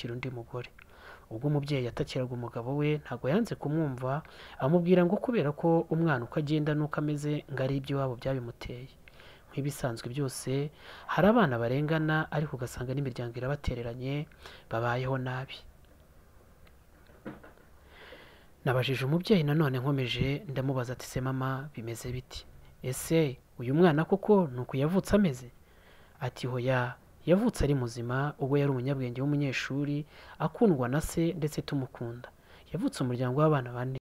kwishakira undi mugore. Ubwo umubyeyi yatakiraga umugabo we ntabwo yanze kumwumva, amubwira ngo kubera ko umwana uko agenda n'uko ameze ngo ari iby'iwabo byabimuteye. Nk'ibisanzwe byose hari abana barengana ariko ugasanga n'imiryango irabatereranye, babayeho nabi. Nabajije umubyeyi nanone nkomeje ndamubaza ati se mama bimeze biti? Ese uyu mwana koko ni uku yavutse ameze? Ati hoya, yavutse ari muzima, ubwo yari umunyabwenge w'umunyeshuri akundwa na se ndetse tumukunda. Yavutse umuryango w'abana bane.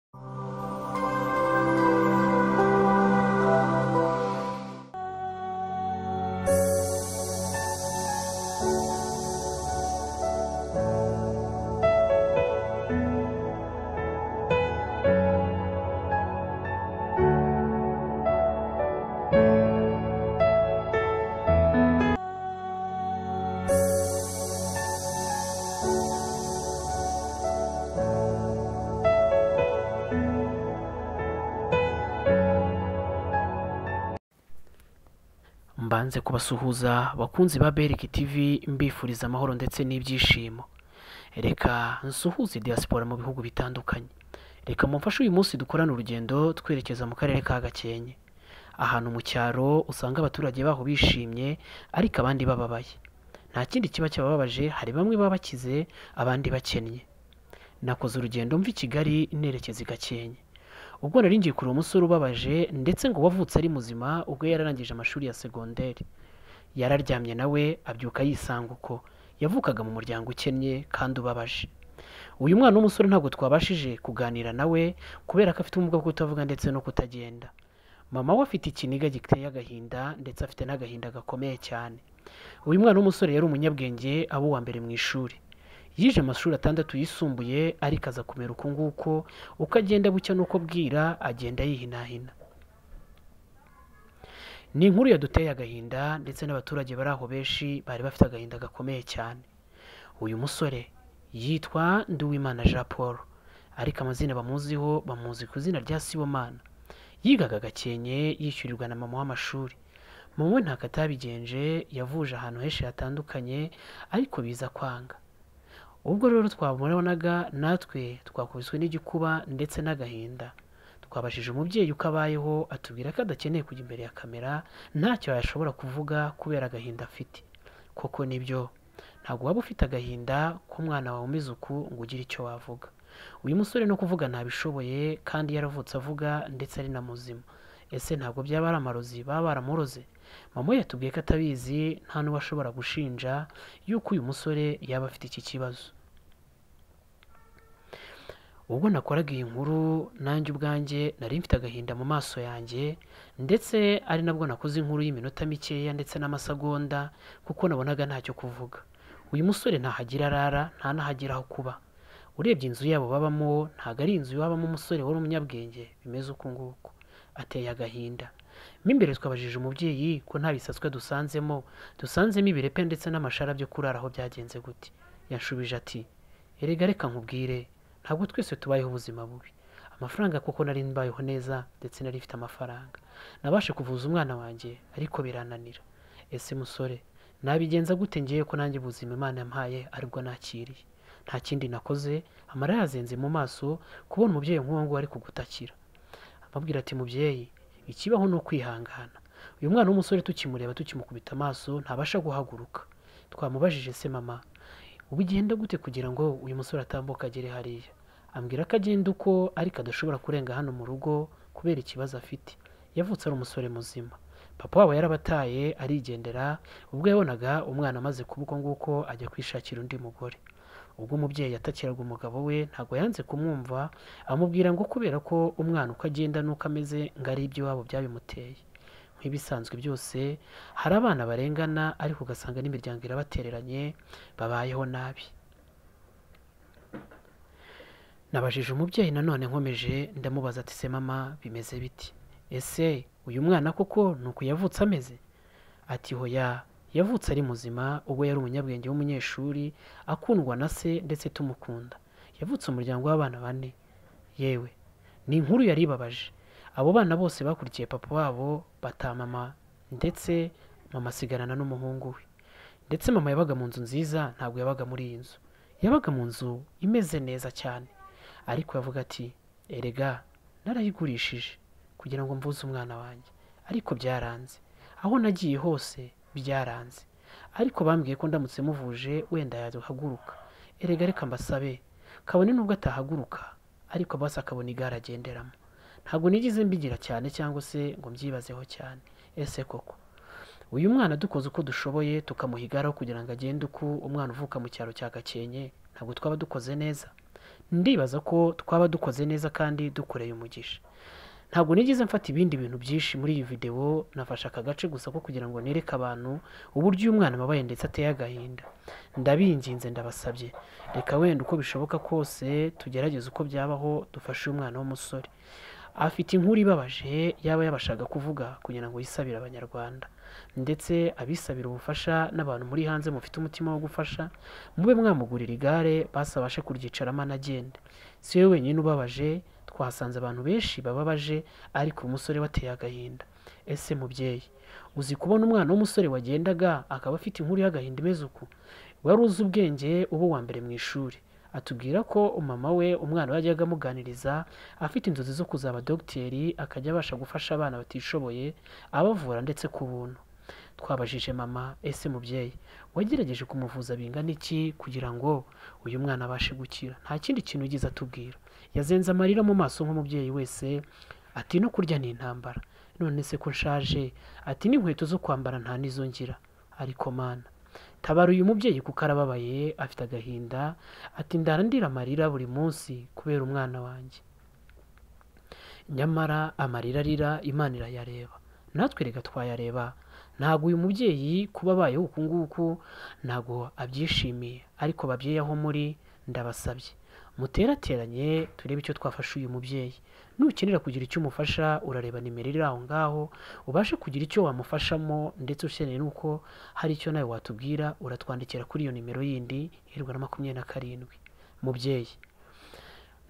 Mbanze kubasuhuza bakunzi ba Beriki TV, mbifuriza amahoro ndetse n'ibyishimo. Reka nsuhuze diaspora mu bihugu bitandukanye. Reka mumfashe uyu munsi dukorana urugendo twerekeza mu karere ka Gakenke, ahantu mu cyaro usanga abaturage baho bishimye ariko abandi bababaye. Nta kindi kiba cyabababaje, hari bamwe baba bakize abandi bakennye. Nakoze urugendo mva i Kigali nerekeza i Gakenke. Ubwo nari ngiye kureba umusore ubabaje ndetse ngo wavutse ari muzima ubwo yararangije amashuri ya segonderi. Yararyamye nawe abyuka yisanga uko yavukaga mu muryango ukennye kandi ubabaje. Uyu mwana w'umusore ntabwo twabashije kuganira nawe kubera ko afite ubumuga bwo kutavuga ndetse no kutagenda. Mama we afite ikiniga giteye agahinda ndetse afite n'agahinda gakomeye cyane. Uyu mwana w'umusore yari umunyabwenge, aba uwa mbere mu ishuri. Yije amashuri 6 yisumbuye ariko aza kumera uko nguko, uko agenda bucya nuko bwira agenda yihinahina. Ni inkuru yaduteye agahinda ndetse n'abaturage bari aho benshi bari bafite agahinda gakomeye cyane. Uyu musore yitwa Nduwimana Jean Paul, ariko amazina bamuziho bamuzi ku izina rya Sibomana. Yigaga Gakenke yishyurirwa na mama w'amashuri. Mama we ntako atabigenje, yavuje ahantu henshi hatandukanye ariko biza kwanga. Ubwo rero twabonaga natwe twakubiswe n'igikuba ndetse n'agahinda. Twabashije umubyeyi uko abayeho, atubwira ko adakeneye kujya imbere ya kamera, ntacyo yashobora kuvuga kubera agahinda afite. Koko nibyo, ntabwo waba ufite agahinda k'umwana wawe umeze uku ngo ugire icyo wavuga. Uyu musore no kuvuga ntabishoboye kandi yaravutse avuga ndetse ari na muzima. Ese ntabwo byaba ari amarozi baba baramuroze? Mama we yatubwiye ko atabizi, nta n'uwo ashobora gushinja yuko uyu musore yaba afite iki kibazo. Ubwo nakoraga iyi nkuru nanjye ubwanjye nari mfite agahinda mu maso yanjye, ndetse ari nabwo nakoze inkuru y'iminota mikeya ndetse n'amasegonda kuko nabonaga ntacyo kuvuga. Uyu musore ntahagira arara, nta nahagira aho kuba. Urebye inzu yabo babamo ntago ari inzu yabamo umusore wari umunyabwenge bimeze uko nguko. Ateye agahinda. Mo imbere twabajije umubyeyi ko nta bisaswe dusanzemo ibirepe ndetse n'amashara byo kuraraho byagenze gute. Yanshubije ati erega reka nkubwire, ntabwo twese tubayeho ubuzima bubi. Amafaranga koko nari mbayeho neza ndetse nari mfite amafaranga. Nabashe kuvuza umwana wanjye ariko birananira. Ese musore, nabigenza gute ngiye ko nanjye ubuzima Imana yampaye aribwo nakiriye? Nta kindi nakoze, amarira yazenze mu maso kubona umubyeyi nk'uwo nguwo ari kugutakira. Amubwira ati mubyeyi, ikibaho ni ukwihangana. Uyu mwana w'umusore tukimureba tukimukubita amaso ntabasha guhaguruka. Twamubajije se mama, ubigenda gute kugira ngo uyu musore atambuka agere hariya? Ambwira ko agenda uko ariko adashobora kurenga hano mu rugo kubera ikibazo afite. Yavutse ari umusore muzima. Papa wabo yarabataye arigendera, ubwo yabonaga umwana amaze kuba uko nguko ajya kwishakira undi mugore. Ubwo umubyeyi yatakiraga umugabo we ntabwo yanze kumwumva, amubwira ngo kubera ko umwana uko agenda n'uko ameze ngo ari iby'iwabo byabimuteye. Nk'ibisanzwe byose hari abana barengana ariko ugasanga n'imiryango irabatereranye, babayeho nabi. Nabajije umubyeyi nanone nkomeje ndamubaza ati se mama bimeze biti? Ese uyu mwana koko ni uku yavutse ameze? Ati hoya, yavutse ari muzima, ubwo yari umunyabwenge w'umunyeshuri akundwa na se ndetse tumukunda. Yavutse umuryango w'abana bane. Yewe, ni inkuru yari ibabaje. Abo bana bose bakurikiye papa wabo bata mama, ndetse mama asigarana n'umuhungu we. Ndetse mama yabaga mu nzu nziza, ntabwo yabaga muri iyi nzu. yabaga mu nzu imeze neza cyane, ariko yavuga ati erega narayigurishije kugira ngo mvuze umwana wanjye, ariko byaranze, aho nagiye hose byaranze, ariko bambwiye ko ndamutse muvuje wenda yahaguruka. Erega reka mbasabe, kabone nubwo atahaguruka ariko basi akabona igare agenderamo. Ntabwo nigeze mbigira cyane cyangwa se ngo mbyibazeho cyane. Ese koko uyu mwana dukoze uko dushoboye tukamuhigaraho kugira ngo agende uko umwana uvuka mu cyaro cya Gakenke, ntabwo twaba dukoze neza? Ndibaza ko twaba dukoze neza kandi dukoreye umugisha. Ntabwo nigeze mfata ibindi bintu byinshi muri iyi video, nafashe aka gace gusa ko kugira ngo nereke abantu uburyo uyu mwana ababaye ndetse ateye agahinda. Ndabinginze ndabasabye, reka wenda uko bishoboka kose tugerageze uko byabaho dufashe uyu mwana w'umusore. Afite inkuru ibabaje yaba yabashaga kuvuga kugira ngo yisabire abanyarwanda, ndetse abisabira ubufasha n'abantu muri hanze mufite umutima wo gufasha, mube mwamugurira igare basi abashe kuryicaramo anagende. Si we wenyine ubabaje, twasanze abantu benshi bababaje, ariko umusore wateye agahinda. Ese mubyeyi, uzi kubona umwana w'umusore wagendaga akaba afite inkuru y'agahinda imeze uku? Wari uzi ubwenge uba uwa mbere mu ishuri. Atubwira ko mama we umwana we yajyaga amuganiriza, afite inzozi zo kuzaba dogiteri, akajya abasha gufasha abana batishoboye abavura ndetse ku buntu. Twabajije mama, ese mubyeyi wagerageje kumuvuza bingana iki kugira ngo uyu mwana abashe gukira? Nta kindi kintu yigeze atubwira. Yazenze amarira mu maso nk'umubyeyi wese, ati no kurya ni intambara, none se ko nshaje, ati n'inkweto zo kwambara nta nizo ngira. Ariko mana, tabara uyu mubyeyi kuko arababaye, afite agahinda, ati ndara ndira amarira buri munsi kubera umwana wanjye. Nyamara amarira arira Imana irayareba, natwe reka twayareba. Ntabwo uyu mubyeyi kuba abayeho uku nguku ntabwo abyishimiye, ariko babyeyi aho muri ndabasabye muterateranye turebe icyo twafasha uyu mubyeyi. Nukenera kugira icyo umufasha urareba nimero iri aho ngaho, ubashe kugira icyo wamufashamo, ndetse ukeneye nuko hari icyo nawe watubwira uratwandikira kuri iyo nimero yindi 27. Mubyeyi,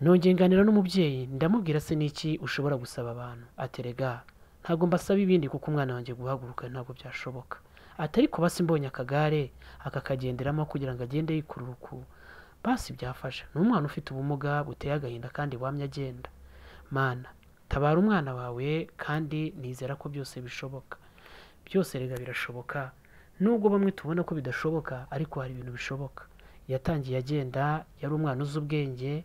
nongeye nganira n'umubyeyi ndamubwira se niki ushobora gusaba abantu? Aterega ntabwo mbasaba ibindi kuko umwana wanjye guhaguruka ntabwo byashoboka. Atari ko basi mbonye akagare akakagenderamo kugira ngo agende yikurura uku, basi byafasha. Ni umwana ufite ubumuga buteye agahinda kandi wamye agenda. Mana, tabara umwana wawe kandi nizera ko byose bishoboka. Byose rega birashoboka, nubwo bamwe tubona ko bidashoboka ariko hari ibintu bishoboka. Yatangiye agenda, yari umwana uzi ubwenge,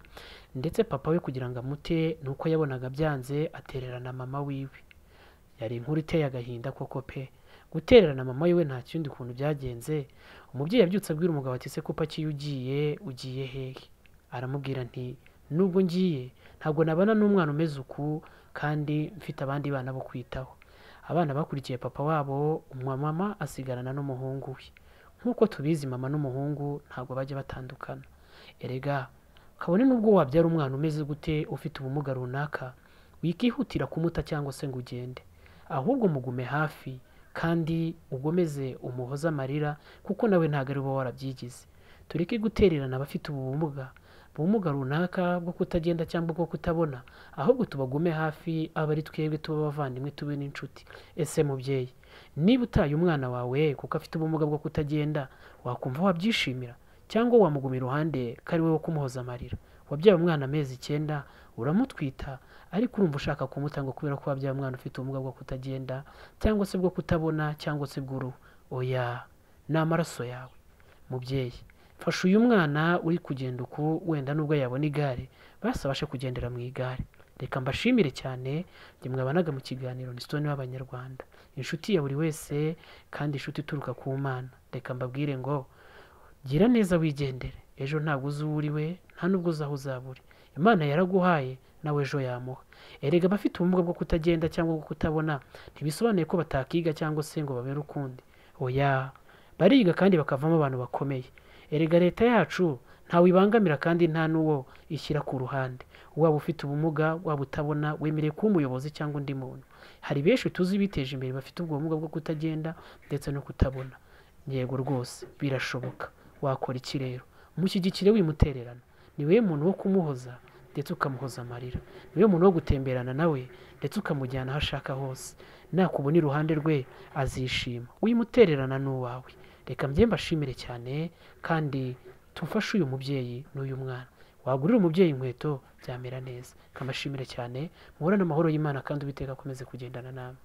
ndetse papa we kugira ngo amute nuko yabonaga byanze atererana mama wiwe. Yari inkuru iteye agahinda koko pe. Gutererana mama wiwe nta kindi kuntu byagenze. Umubyeyi yabyutse abwira umugabo ati se ko pakiye ugiye hehe? Aramubwira nti nubwo ngiye ntabwo nabana n'umwana umeze uku kandi mfite abandi bana bo kwitaho. Abana bakurikiye papa wabo, mama asigarana n'umuhungu we. Nkuko tubizi mama n'umuhungu ntabwo bajya batandukana. Erega kabone nubwo wabyara umwana umeze gute ufite ubumuga runaka, wikihutira kumuta cyangwa se ngo ugende, ahubwo mugume hafi kandi ugomeze umuhoza amarira kuko nawe ntabwo ari bo warabyigize. Tureke gutererana abafite ubumuga runaka bwo kutagenda cyangwa bwo kutabona, ahubwo tubagume hafi, aba ari twebwe tuba abavandimwe tube n'inshuti. Ese mubyeyi, niba utaye umwana wawe kuko afite ubumuga bwo kutagenda, wakumva wabyishimira cyangwa wamuguma iruhande ko ari we wo kumuhoza amarira? Wabyaye umwana amezi 9 uramutwita, ariko urumva ushaka kumuta ngo kubera ko wabyaye umwana ufite ubumuga bwo kutagenda cyangwa se bwo kutabona cyangwa se bw'uruhu? Oya, ni amaraso yawe. Mubyeyi, fasha uyu mwana uri kugenda uku, wenda nubwo yabona igare basi abashe kugendera mu igare. Reka mbashimire cyane, njye mwabanaga mu kiganiro ni Stone w'Abanyarwanda, inshuti ya buri wese kandi inshuti ituruka ku Mana. Reka mbabwire ngo gira neza wigendere, ejo ntabwo uzi uwo uri we, nta nubwo uzi aho uzaba uri. Imana yaraguhaye nawe ejo yamuha. Erega abafite ubumuga bwo kutagenda cyangwa bwo kutabona ntibisobanuye ko batakiga cyangwa se ngo babere ukundi. Oya, bariga kandi bakavamo abantu bakomeye. Erega leta yacu ntawe ibangamira kandi nta n'uwo ishyira ku ruhande. Waba ufite ubumuga, waba utabona, wemerewe kuba umuyobozi cyangwa undi muntu. Hari benshi tuzi biteje imbere bafite ubwo bumuga bwo kutagenda ndetse no kutabona. Yego rwose birashoboka. Wakora iki rero? Mushyigikire wimutererana. Ni we muntu wo kumuhoza ndetse ukamuhoza amarira. Ni we muntu wo gutemberana nawe ndetse ukamujyana aho ashaka hose. Nakubona iruhande rwe azishima. Wimutererana n'uwawe. Reka mbashimire cyane kandi tufashe uyu mubyeyi n'uyu mwana. Wagurira umubyeyi inkweto byamera neza. Kamashimire cyane, muhorane amahoro y'Imana kandi Uwiteka akomeze kugendana nawe.